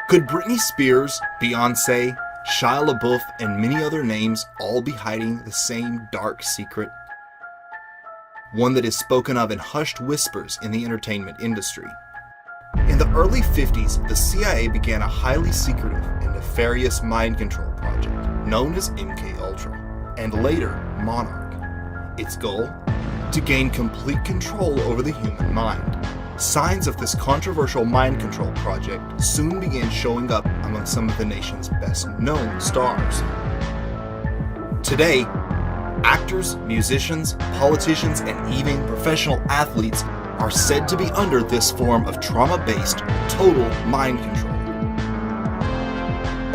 Could Britney Spears, Beyoncé, Shia LaBeouf, and many other names all be hiding the same dark secret? One that is spoken of in hushed whispers in the entertainment industry. In the early 50s, the CIA began a highly secretive and nefarious mind control project known as MKUltra, and later Monarch. Its goal? To gain complete control over the human mind. Signs of this controversial mind control project soon began showing up among some of the nation's best-known stars. Today, actors, musicians, politicians, and even professional athletes are said to be under this form of trauma-based total mind control.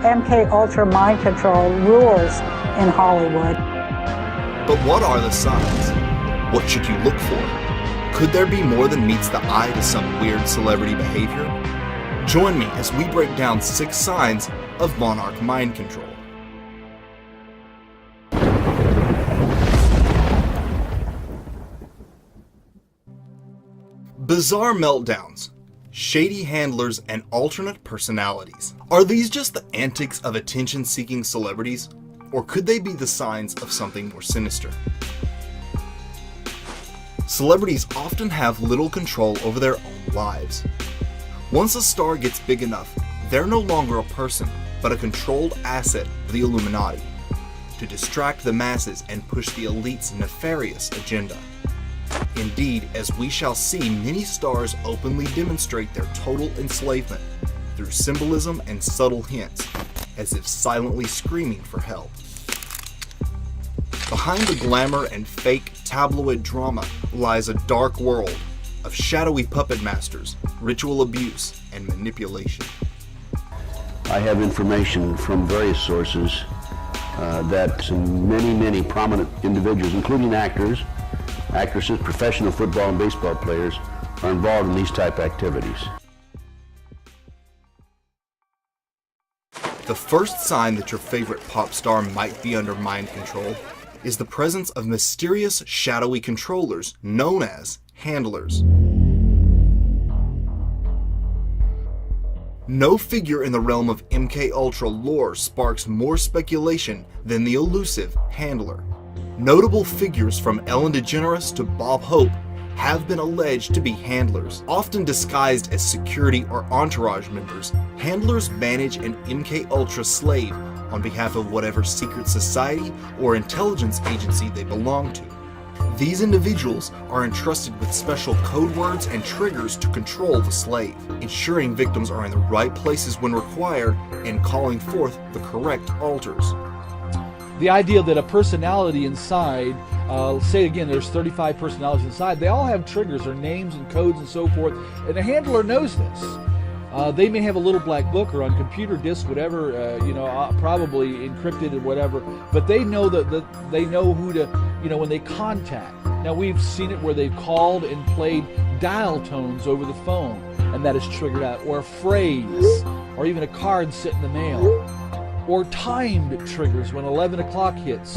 MKUltra mind control rules in Hollywood. But what are the signs? What should you look for? Could there be more than meets the eye to some weird celebrity behavior? Join me as we break down 6 signs of Monarch mind control. Bizarre meltdowns, shady handlers, and alternate personalities. Are these just the antics of attention-seeking celebrities, or could they be the signs of something more sinister? Celebrities often have little control over their own lives. Once a star gets big enough, they're no longer a person, but a controlled asset of the Illuminati, to distract the masses and push the elite's nefarious agenda. Indeed, as we shall see, many stars openly demonstrate their total enslavement through symbolism and subtle hints, as if silently screaming for help. Behind the glamour and fake tabloid drama lies a dark world of shadowy puppet masters, ritual abuse, and manipulation. I have information from various sources that many prominent individuals, including actors, actresses, professional football and baseball players, are involved in these type activities. The first sign that your favorite pop star might be under mind control is the presence of mysterious, shadowy controllers known as handlers. No figure in the realm of MKUltra lore sparks more speculation than the elusive handler. Notable figures from Ellen DeGeneres to Bob Hope have been alleged to be handlers. Often disguised as security or entourage members, handlers manage an MKUltra slave on behalf of whatever secret society or intelligence agency they belong to. These individuals are entrusted with special code words and triggers to control the slave, ensuring victims are in the right places when required and calling forth the correct alters. The idea that a personality inside, say again, there's 35 personalities inside, they all have triggers or names and codes and so forth, and a handler knows this. They may have a little black book or on computer disk, whatever, probably encrypted and whatever, but they know that they know who to, when they contact. Now we've seen it where they've called and played dial tones over the phone, and that is triggered out, or a phrase, or even a card sent in the mail, or timed triggers. When 11 o'clock hits,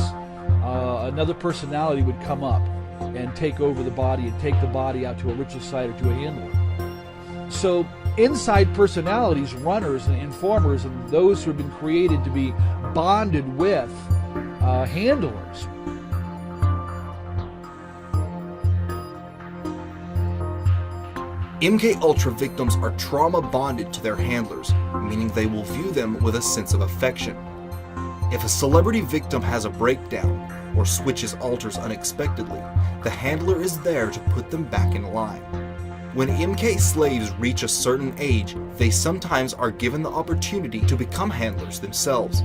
another personality would come up and take over the body and take the body out to a ritual site or to a handler. So inside personalities, runners and informers, and those who have been created to be bonded with handlers. MKUltra victims are trauma bonded to their handlers, meaning they will view them with a sense of affection. If a celebrity victim has a breakdown or switches alters unexpectedly, the handler is there to put them back in line. When MK slaves reach a certain age, they sometimes are given the opportunity to become handlers themselves,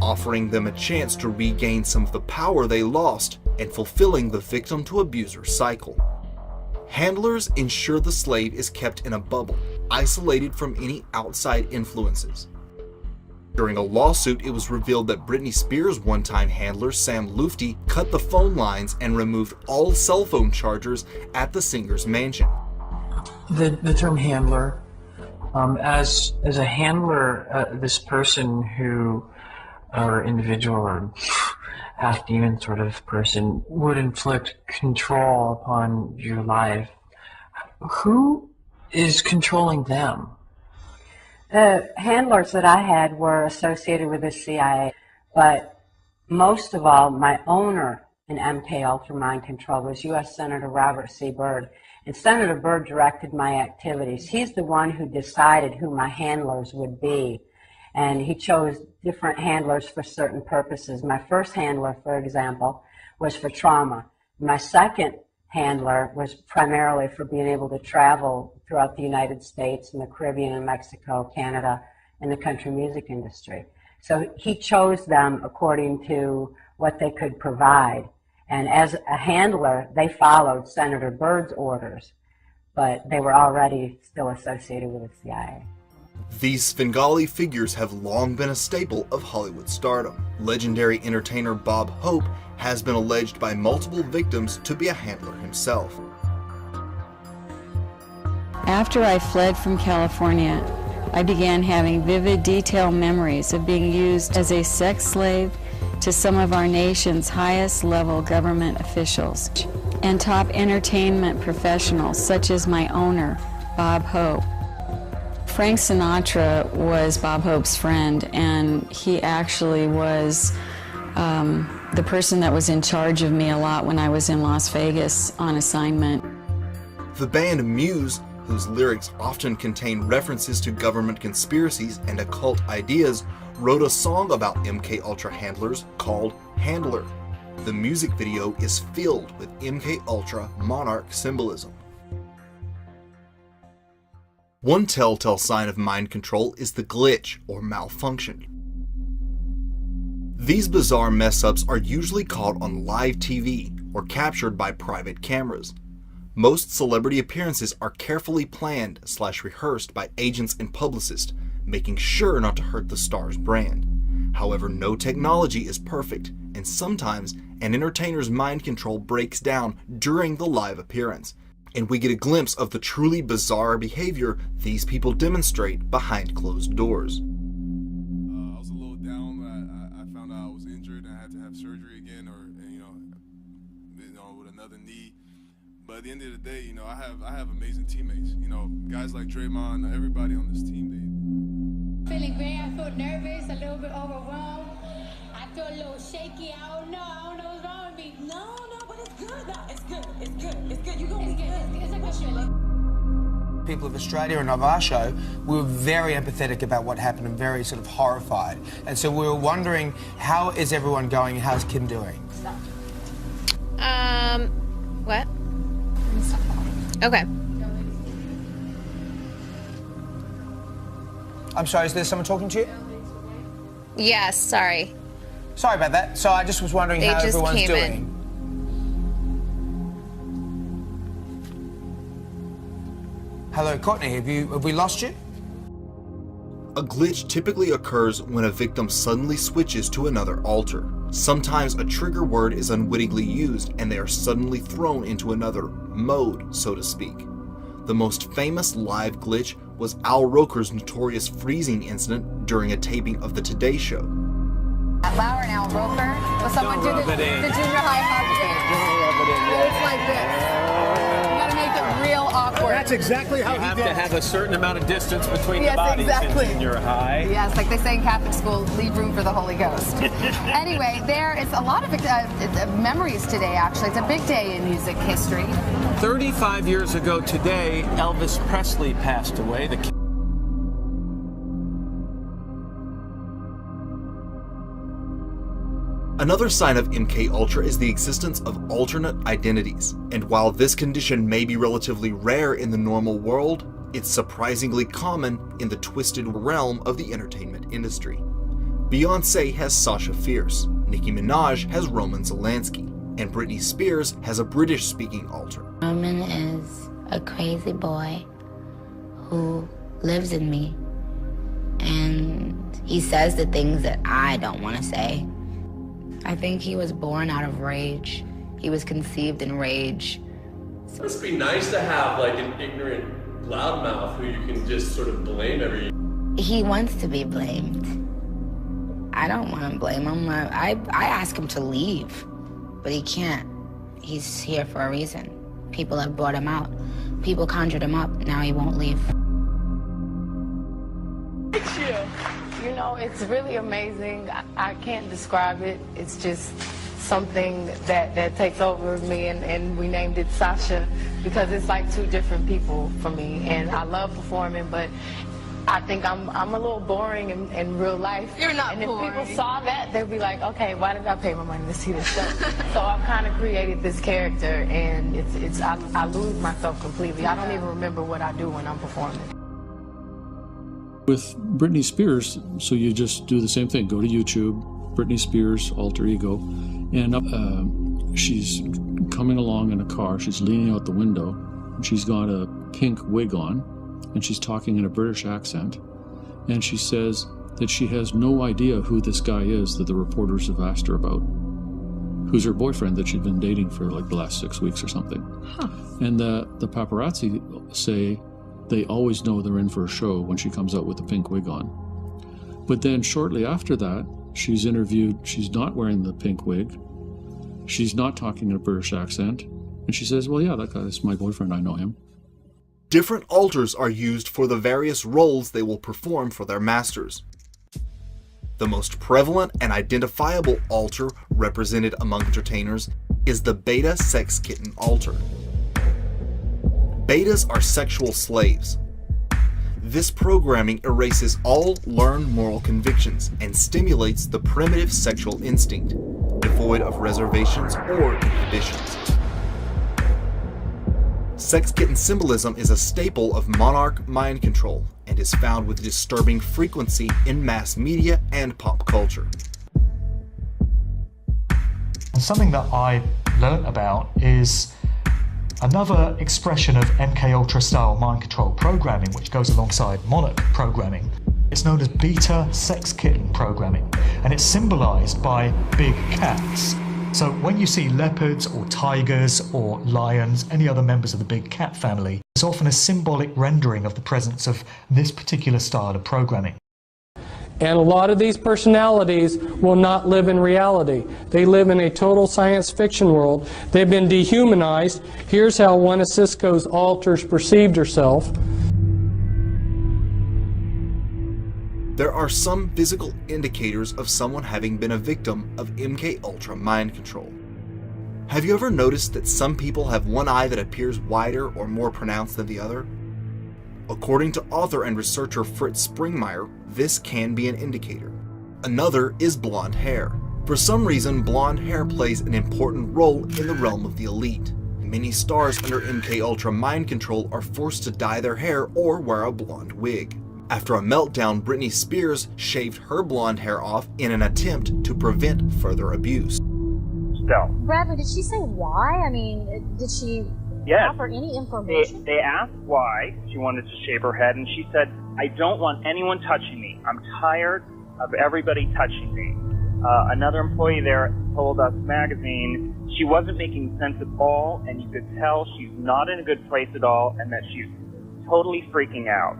offering them a chance to regain some of the power they lost and fulfilling the victim to abuser cycle. Handlers ensure the slave is kept in a bubble, isolated from any outside influences. During a lawsuit, it was revealed that Britney Spears' one-time handler, Sam Lutfi, cut the phone lines and removed all cell phone chargers at the singer's mansion. The term handler, as a handler, this person who, or individual, or half-demon sort of person, would inflict control upon your life. Who is controlling them? The handlers that I had were associated with the CIA, but most of all, my owner in MK Ultra Mind Control was U.S. Senator Robert C. Byrd. And Senator Byrd directed my activities. He's the one who decided who my handlers would be. And he chose different handlers for certain purposes. My first handler, for example, was for trauma. My second handler was primarily for being able to travel throughout the United States and the Caribbean and Mexico, Canada, and the country music industry. So he chose them according to what they could provide. And as a handler, they followed Senator Byrd's orders, but they were already still associated with the CIA. These Svengali figures have long been a staple of Hollywood stardom. Legendary entertainer Bob Hope has been alleged by multiple victims to be a handler himself. After I fled from California, I began having vivid, detailed memories of being used as a sex slave to some of our nation's highest level government officials and top entertainment professionals such as my owner, Bob Hope. Frank Sinatra was Bob Hope's friend, and he actually was the person that was in charge of me a lot when I was in Las Vegas on assignment. The band Muse, whose lyrics often contain references to government conspiracies and occult ideas, wrote a song about MK Ultra handlers called Handler. The music video is filled with MK Ultra monarch symbolism. One telltale sign of mind control is the glitch or malfunction. These bizarre mess-ups are usually caught on live TV or captured by private cameras. Most celebrity appearances are carefully planned / rehearsed by agents and publicists, making sure not to hurt the star's brand. However, no technology is perfect, and sometimes an entertainer's mind control breaks down during the live appearance, and we get a glimpse of the truly bizarre behavior these people demonstrate behind closed doors. I was a little down. I found out I was injured and I had to have surgery again, or with another knee. But at the end of the day, I have amazing teammates. Guys like Draymond, everybody on this team. Feeling great. I feel nervous, a little bit overwhelmed. I feel a little shaky. I don't know what's wrong with me. No, but it's good. No, it's good. It's good. You're gonna be good. It's a good feeling. People of Australia and of our show, we were very empathetic about what happened and very sort of horrified. And so we were wondering, how is everyone going and how's Kim doing? What? Okay. I'm sorry, is there someone talking to you? Yes, sorry. Sorry about that. So I just was wondering how everyone's doing. Hello, Courtney, have we lost you? A glitch typically occurs when a victim suddenly switches to another alter. Sometimes a trigger word is unwittingly used and they are suddenly thrown into another mode, so to speak. The most famous live glitch was Al Roker's notorious freezing incident during a taping of The Today Show. Lauer and Al Roker. Will someone do the junior high hug? It's like this. You gotta make it real awkward. That's exactly how you have to have a certain amount of distance between the yes, bodies exactly. in junior high. Yes, like they say in Catholic school, leave room for the Holy Ghost. Anyway, there is a lot of memories today, actually. It's a big day in music history. 35 years ago today, Elvis Presley passed away. Another sign of MK Ultra is the existence of alternate identities, and while this condition may be relatively rare in the normal world, it's surprisingly common in the twisted realm of the entertainment industry. Beyoncé has Sasha Fierce, Nicki Minaj has Roman Zelensky, and Britney Spears has a British-speaking alter. Roman is a crazy boy who lives in me, and he says the things that I don't want to say. I think he was born out of rage. He was conceived in rage. It must be nice to have like an ignorant loudmouth who you can just sort of blame every... He wants to be blamed. I don't want to blame him. I ask him to leave, but he can't. He's here for a reason. People have brought him out. People conjured him up. Now he won't leave. You know, it's really amazing. I can't describe it. It's just something that takes over me, and we named it Sasha because it's like two different people for me. And I love performing, but I think I'm a little boring in real life. You're not and boring. if people saw that, they'd be like, okay, why did I pay my money to see this show? So I've kind of created this character, and I lose myself completely. I don't even remember what I do when I'm performing. With Britney Spears, so you just do the same thing. Go to YouTube, Britney Spears, alter ego, and she's coming along in a car. She's leaning out the window, and she's got a pink wig on, and she's talking in a British accent, and she says that she has no idea who this guy is that the reporters have asked her about, who's her boyfriend that she'd been dating for like the last 6 weeks or something. Huh. And the paparazzi say they always know they're in for a show when she comes out with the pink wig on. But then shortly after that, she's interviewed, she's not wearing the pink wig, she's not talking in a British accent, and she says, well, yeah, that guy's my boyfriend, I know him. Different alters are used for the various roles they will perform for their masters. The most prevalent and identifiable alter represented among entertainers is the beta sex kitten alter. Betas are sexual slaves. This programming erases all learned moral convictions and stimulates the primitive sexual instinct, devoid of reservations or inhibitions. Sex kitten symbolism is a staple of monarch mind control and is found with disturbing frequency in mass media and pop culture. And something that I learnt about is another expression of MKUltra style mind control programming, which goes alongside Monarch programming. It's known as beta sex kitten programming, and it's symbolized by big cats. So when you see leopards or tigers or lions, any other members of the big cat family, it's often a symbolic rendering of the presence of this particular style of programming. And a lot of these personalities will not live in reality. They live in a total science fiction world. They've been dehumanized. Here's how one of Cisco's alters perceived herself. There are some physical indicators of someone having been a victim of MKUltra mind control. Have you ever noticed that some people have one eye that appears wider or more pronounced than the other? According to author and researcher Fritz Springmeier, this can be an indicator. Another is blonde hair. For some reason, blonde hair plays an important role in the realm of the elite. Many stars under MKUltra mind control are forced to dye their hair or wear a blonde wig. After a meltdown, Britney Spears shaved her blonde hair off in an attempt to prevent further abuse. Bradley, did she say why? I mean, did she offer any information? They asked why she wanted to shave her head, and she said, I don't want anyone touching me. I'm tired of everybody touching me. Another employee there told Us Magazine she wasn't making sense at all, and you could tell she's not in a good place at all, and that she's totally freaking out.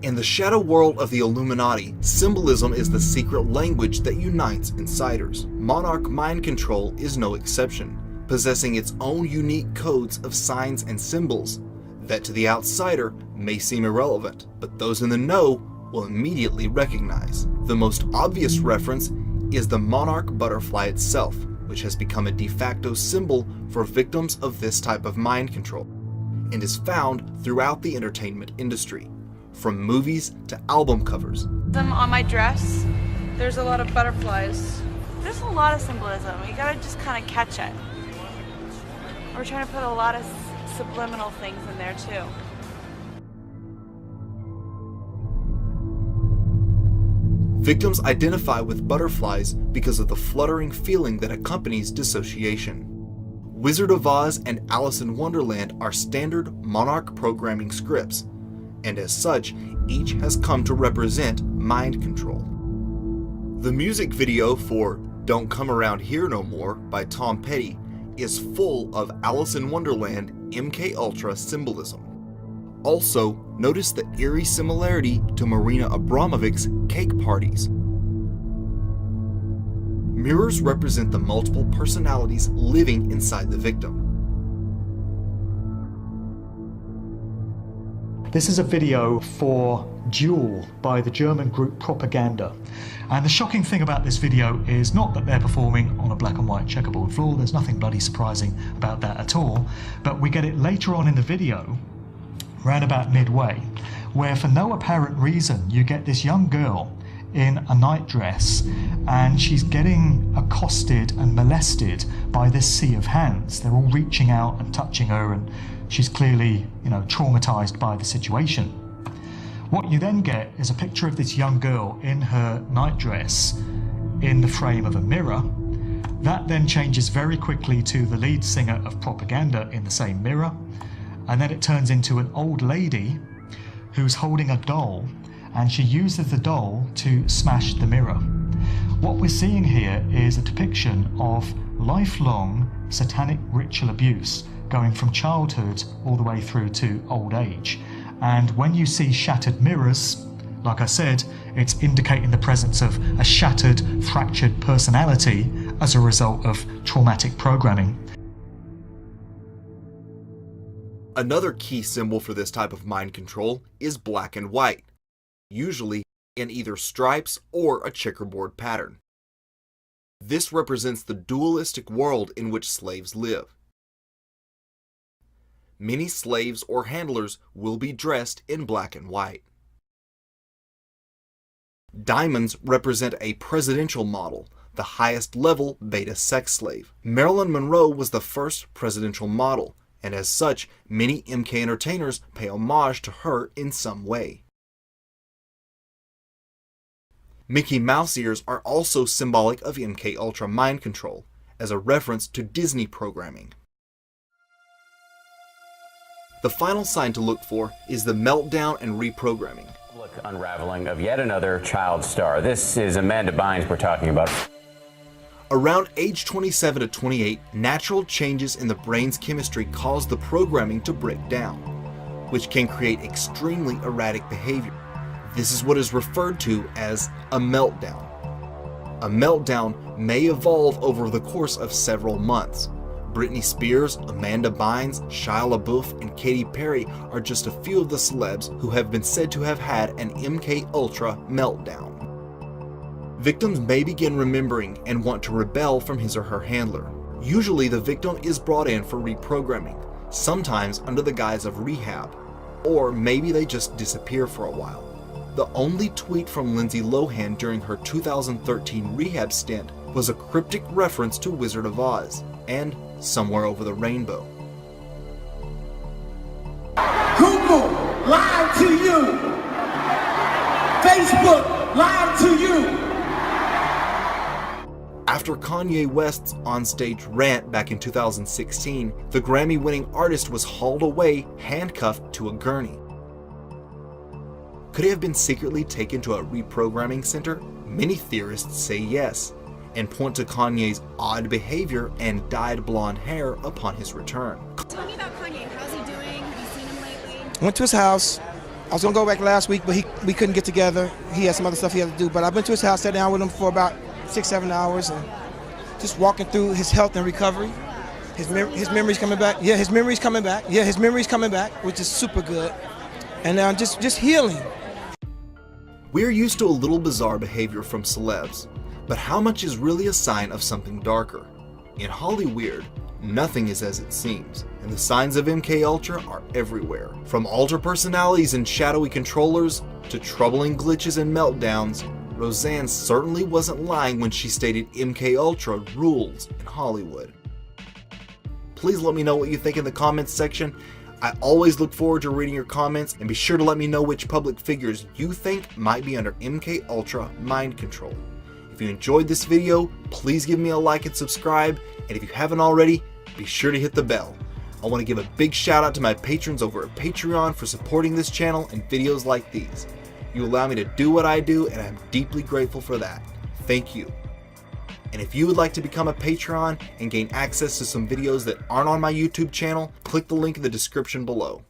In the shadow world of the Illuminati, symbolism is the secret language that unites insiders. Monarch mind control is no exception, possessing its own unique codes of signs and symbols that to the outsider may seem irrelevant, but those in the know will immediately recognize. The most obvious reference is the monarch butterfly itself, which has become a de facto symbol for victims of this type of mind control, and is found throughout the entertainment industry, from movies to album covers. On my dress, there's a lot of butterflies. There's a lot of symbolism. You gotta just kind of catch it. We're trying to put a lot of subliminal things in there too. Victims identify with butterflies because of the fluttering feeling that accompanies dissociation. Wizard of Oz and Alice in Wonderland are standard Monarch programming scripts, and as such, each has come to represent mind control. The music video for Don't Come Around Here No More by Tom Petty is full of Alice in Wonderland MKUltra symbolism. Also, notice the eerie similarity to Marina Abramovic's cake parties. Mirrors represent the multiple personalities living inside the victim. This is a video for Duel by the German group Propaganda. And the shocking thing about this video is not that they're performing on a black and white checkerboard floor, there's nothing bloody surprising about that at all, but we get it later on in the video, round about midway, where for no apparent reason you get this young girl in a nightdress and she's getting accosted and molested by this sea of hands. They're all reaching out and touching her, and she's clearly, traumatized by the situation. What you then get is a picture of this young girl in her nightdress in the frame of a mirror. That then changes very quickly to the lead singer of Propaganda in the same mirror, and then it turns into an old lady who's holding a doll, and she uses the doll to smash the mirror. What we're seeing here is a depiction of lifelong satanic ritual abuse going from childhood all the way through to old age. And when you see shattered mirrors, like I said, it's indicating the presence of a shattered, fractured personality as a result of traumatic programming. Another key symbol for this type of mind control is black and white, usually in either stripes or a checkerboard pattern. This represents the dualistic world in which slaves live. Many slaves or handlers will be dressed in black and white. Diamonds represent a presidential model, the highest level beta sex slave. Marilyn Monroe was the first presidential model, and as such, many MK entertainers pay homage to her in some way. Mickey Mouse ears are also symbolic of MK Ultra mind control, as a reference to Disney programming. The final sign to look for is the meltdown and reprogramming. Unraveling of yet another child star. This is Amanda Bynes we're talking about. Around age 27 to 28, natural changes in the brain's chemistry cause the programming to break down, which can create extremely erratic behavior. This is what is referred to as a meltdown. A meltdown may evolve over the course of several months. Britney Spears, Amanda Bynes, Shia LaBeouf, and Katy Perry are just a few of the celebs who have been said to have had an MK Ultra meltdown. Victims may begin remembering and want to rebel from his or her handler. Usually the victim is brought in for reprogramming, sometimes under the guise of rehab, or maybe they just disappear for a while. The only tweet from Lindsay Lohan during her 2013 rehab stint was a cryptic reference to Wizard of Oz and Somewhere Over the Rainbow. Google, live to you. Facebook, live to you. After Kanye West's onstage rant back in 2016, the Grammy-winning artist was hauled away, handcuffed to a gurney. Could it have been secretly taken to a reprogramming center? Many theorists say yes, and point to Kanye's odd behavior and dyed blonde hair upon his return. Tell me about Kanye. How's he doing? Have you seen him lately? Went to his house. I was gonna go back last week, but we couldn't get together. He had some other stuff he had to do. But I've been to his house, sat down with him for about 6-7 hours, and just walking through his health and recovery. His memory's coming back. Yeah, his memory's coming back. Yeah, his memory's coming back, which is super good. And just healing. We're used to a little bizarre behavior from celebs, but how much is really a sign of something darker? In Hollyweird, nothing is as it seems, and the signs of MK Ultra are everywhere. From alter personalities and shadowy controllers, to troubling glitches and meltdowns, Roseanne certainly wasn't lying when she stated MK Ultra rules in Hollywood. Please let me know what you think in the comments section. I always look forward to reading your comments, and be sure to let me know which public figures you think might be under MK Ultra mind control. If you enjoyed this video, please give me a like and subscribe, and if you haven't already, be sure to hit the bell. I want to give a big shout out to my patrons over at Patreon for supporting this channel and videos like these. You allow me to do what I do, and I'm deeply grateful for that. Thank you. And if you would like to become a Patreon and gain access to some videos that aren't on my YouTube channel, click the link in the description below.